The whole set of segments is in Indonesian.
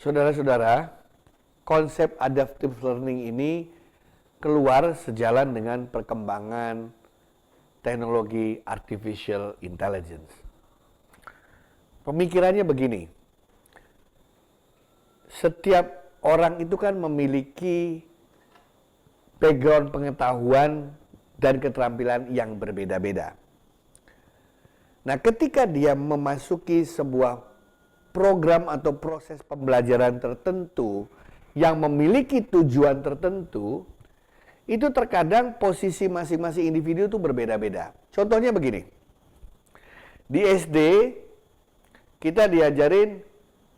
Saudara-saudara, konsep adaptive learning ini keluar sejalan dengan perkembangan teknologi artificial intelligence. Pemikirannya begini, setiap orang itu kan memiliki background pengetahuan dan keterampilan yang berbeda-beda. Nah, ketika dia memasuki sebuah program atau proses pembelajaran tertentu yang memiliki tujuan tertentu, itu terkadang posisi masing-masing individu itu berbeda-beda. Contohnya begini, di SD kita diajarin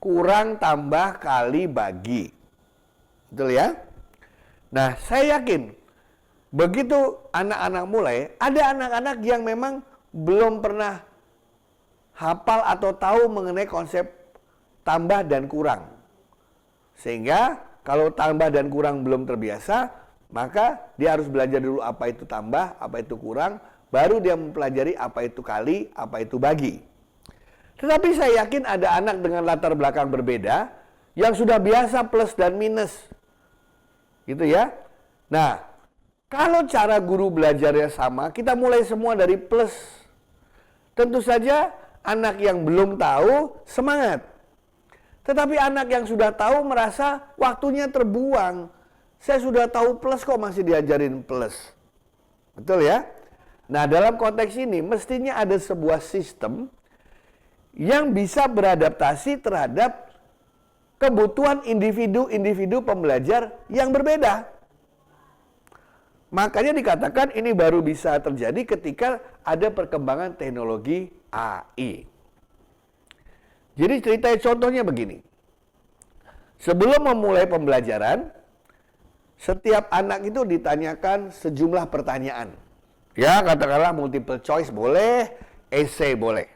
kurang, tambah, kali, bagi. Betul ya? Nah, saya yakin begitu anak-anak mulai, ada anak-anak yang memang belum pernah hafal atau tahu mengenai konsep tambah dan kurang. Sehingga kalau tambah dan kurang belum terbiasa, maka dia harus belajar dulu apa itu tambah, apa itu kurang, baru dia mempelajari apa itu kali, apa itu bagi. Tetapi saya yakin ada anak dengan latar belakang berbeda yang sudah biasa plus dan minus. Gitu ya. Nah, kalau cara guru belajarnya sama, kita mulai semua dari plus. Tentu saja anak yang belum tahu semangat. Tetapi anak yang sudah tahu merasa waktunya terbuang. Saya sudah tahu plus kok masih diajarin plus. Betul ya? Nah, dalam konteks ini mestinya ada sebuah sistem yang bisa beradaptasi terhadap kebutuhan individu-individu pembelajar yang berbeda. Makanya dikatakan ini baru bisa terjadi ketika ada perkembangan teknologi AI. Jadi ceritanya contohnya begini. Sebelum memulai pembelajaran, setiap anak itu ditanyakan sejumlah pertanyaan. Ya, katakanlah multiple choice boleh, essay boleh.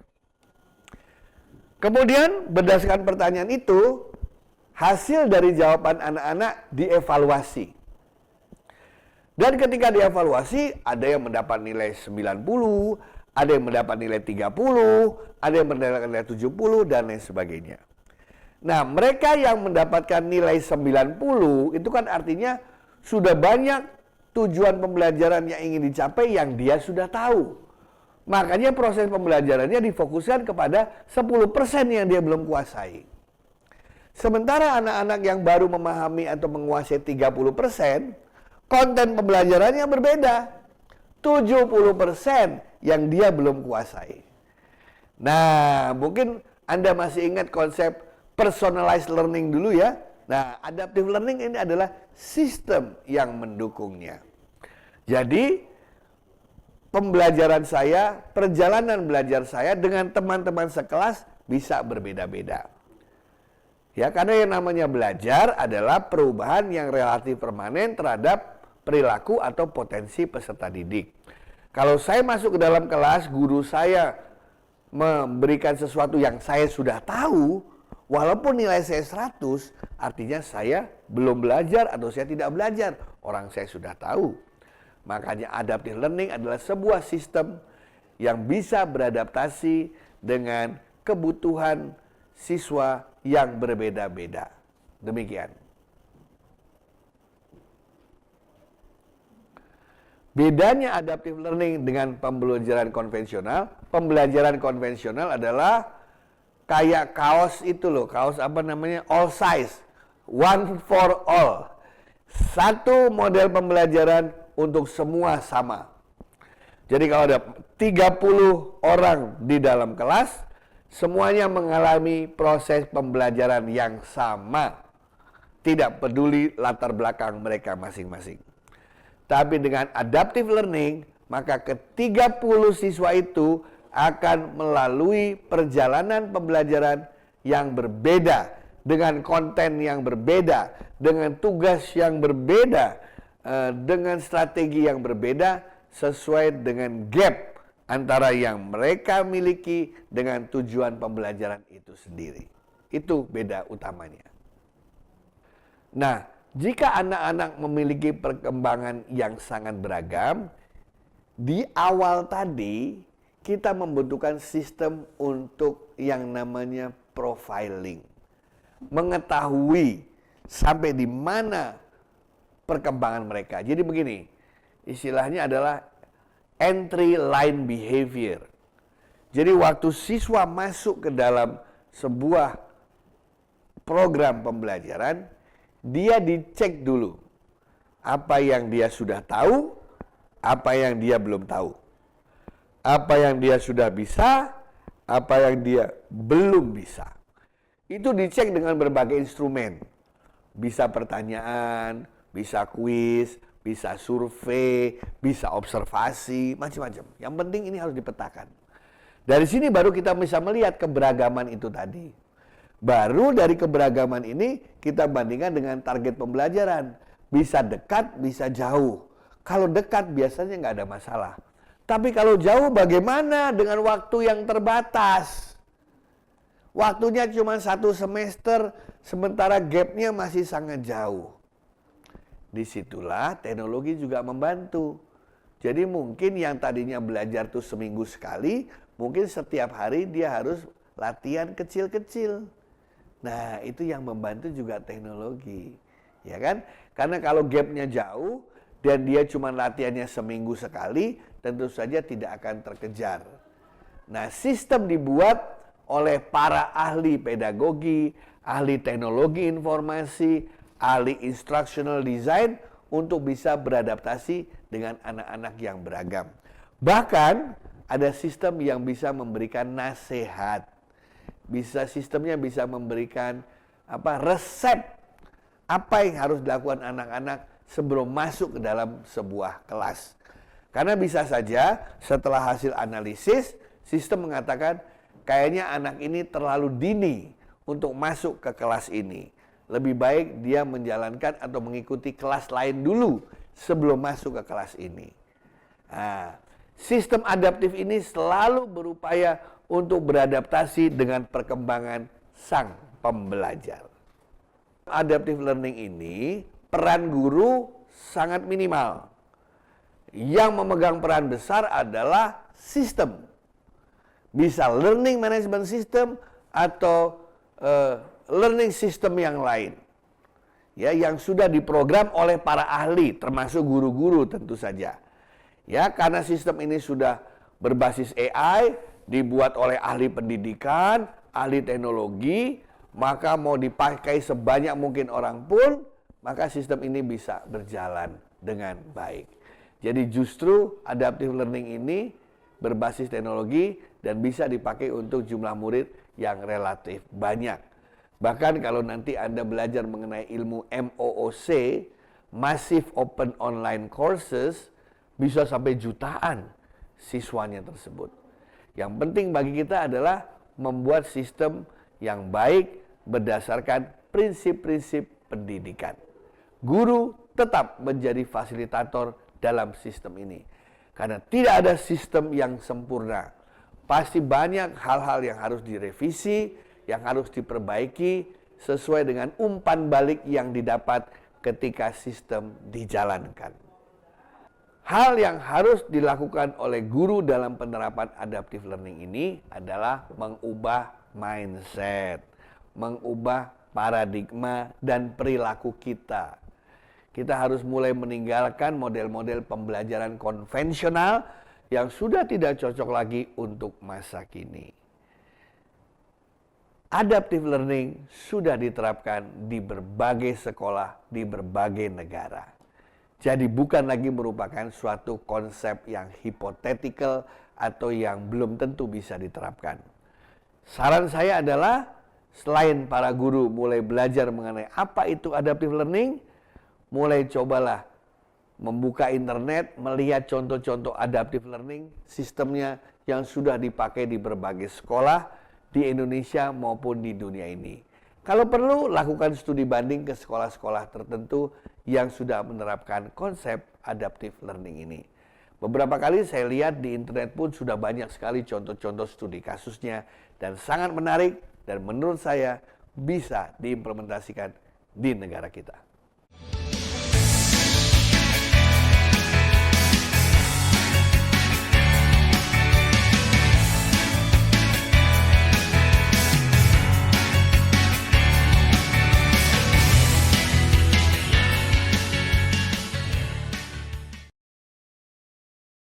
Kemudian berdasarkan pertanyaan itu, hasil dari jawaban anak-anak dievaluasi. Dan ketika dievaluasi, ada yang mendapat nilai 90, ada yang mendapat nilai 30, ada yang mendapat nilai 70, dan lain sebagainya. Nah, mereka yang mendapatkan nilai 90, itu kan artinya sudah banyak tujuan pembelajaran yang ingin dicapai yang dia sudah tahu. Makanya proses pembelajarannya difokuskan kepada 10% yang dia belum kuasai. Sementara anak-anak yang baru memahami atau menguasai 30%, konten pembelajarannya berbeda. 70% yang dia belum kuasai. Nah, mungkin Anda masih ingat konsep personalized learning dulu ya. Nah, adaptive learning ini adalah sistem yang mendukungnya. Jadi, pembelajaran saya, perjalanan belajar saya dengan teman-teman sekelas bisa berbeda-beda. Ya, karena yang namanya belajar adalah perubahan yang relatif permanen terhadap perilaku atau potensi peserta didik. Kalau saya masuk ke dalam kelas, guru saya memberikan sesuatu yang saya sudah tahu, walaupun nilai saya 100, artinya saya belum belajar atau saya tidak belajar. Orang saya sudah tahu. Makanya adaptive learning adalah sebuah sistem yang bisa beradaptasi dengan kebutuhan siswa yang berbeda-beda. Demikian. Bedanya adaptive learning dengan pembelajaran konvensional adalah kayak kaos itu loh, kaos apa namanya, all size, one for all. Satu model pembelajaran untuk semua sama. Jadi kalau ada 30 orang di dalam kelas, semuanya mengalami proses pembelajaran yang sama. Tidak peduli latar belakang mereka masing-masing. Tapi dengan adaptive learning, maka ke-30 siswa itu akan melalui perjalanan pembelajaran yang berbeda, dengan konten yang berbeda, dengan tugas yang berbeda, dengan strategi yang berbeda sesuai dengan gap antara yang mereka miliki dengan tujuan pembelajaran itu sendiri. Itu beda utamanya. Nah, jika anak-anak memiliki perkembangan yang sangat beragam, di awal tadi kita membutuhkan sistem untuk yang namanya profiling. mengetahui sampai di mana perkembangan mereka. Jadi begini, istilahnya adalah entry line behavior. Jadi waktu siswa masuk ke dalam sebuah program pembelajaran, dia dicek dulu apa yang dia sudah tahu, apa yang dia belum tahu, apa yang dia sudah bisa, apa yang dia belum bisa. Itu dicek dengan berbagai instrumen. Bisa pertanyaan, bisa kuis, bisa survei, bisa observasi, macam-macam. Yang penting ini harus dipetakan. Dari sini baru kita bisa melihat keberagaman itu tadi. Baru dari keberagaman ini kita bandingkan dengan target pembelajaran. Bisa dekat, bisa jauh. Kalau dekat biasanya nggak ada masalah. Tapi kalau jauh bagaimana dengan waktu yang terbatas? Waktunya cuma 1 semester, sementara gapnya masih sangat jauh. Disitulah teknologi juga membantu. Jadi mungkin yang tadinya belajar tuh seminggu sekali, mungkin setiap hari dia harus latihan kecil-kecil. Nah, itu yang membantu juga teknologi. Ya kan? Karena kalau gapnya jauh dan dia cuma latihannya seminggu sekali, tentu saja tidak akan terkejar. Nah, sistem dibuat oleh para ahli pedagogi, ahli teknologi informasi, ahli instructional design untuk bisa beradaptasi dengan anak-anak yang beragam. Bahkan ada sistem yang bisa memberikan nasihat. Sistemnya bisa memberikan resep apa yang harus dilakukan anak-anak sebelum masuk ke dalam sebuah kelas. Karena bisa saja setelah hasil analisis, sistem mengatakan kayaknya anak ini terlalu dini untuk masuk ke kelas ini. Lebih baik dia menjalankan atau mengikuti kelas lain dulu sebelum masuk ke kelas ini. Nah, sistem adaptif ini selalu berupaya untuk beradaptasi dengan perkembangan sang pembelajar. Adaptive learning ini peran guru sangat minimal. Yang memegang peran besar adalah sistem. Bisa learning management system atau learning system yang lain. Ya, yang sudah diprogram oleh para ahli, termasuk guru-guru tentu saja. Ya, karena sistem ini sudah berbasis AI, dibuat oleh ahli pendidikan, ahli teknologi, maka mau dipakai sebanyak mungkin orang pun, maka sistem ini bisa berjalan dengan baik. Jadi justru adaptive learning ini berbasis teknologi dan bisa dipakai untuk jumlah murid yang relatif banyak. Bahkan kalau nanti Anda belajar mengenai ilmu MOOC, Massive Open Online Courses, bisa sampai jutaan siswanya tersebut. Yang penting bagi kita adalah membuat sistem yang baik berdasarkan prinsip-prinsip pendidikan. Guru tetap menjadi fasilitator dalam sistem ini. Karena tidak ada sistem yang sempurna. Pasti banyak hal-hal yang harus direvisi, yang harus diperbaiki sesuai dengan umpan balik yang didapat ketika sistem dijalankan. Hal yang harus dilakukan oleh guru dalam penerapan adaptive learning ini adalah mengubah mindset, mengubah paradigma dan perilaku kita. Kita harus mulai meninggalkan model-model pembelajaran konvensional yang sudah tidak cocok lagi untuk masa kini. Adaptive learning sudah diterapkan di berbagai sekolah, di berbagai negara. Jadi bukan lagi merupakan suatu konsep yang hipotetikal atau yang belum tentu bisa diterapkan. Saran saya adalah selain para guru mulai belajar mengenai apa itu adaptive learning, mulai cobalah membuka internet, melihat contoh-contoh adaptive learning, sistemnya yang sudah dipakai di berbagai sekolah di Indonesia maupun di dunia ini. Kalau perlu, lakukan studi banding ke sekolah-sekolah tertentu yang sudah menerapkan konsep adaptive learning ini. Beberapa kali saya lihat di internet pun sudah banyak sekali contoh-contoh studi kasusnya dan sangat menarik dan menurut saya bisa diimplementasikan di negara kita.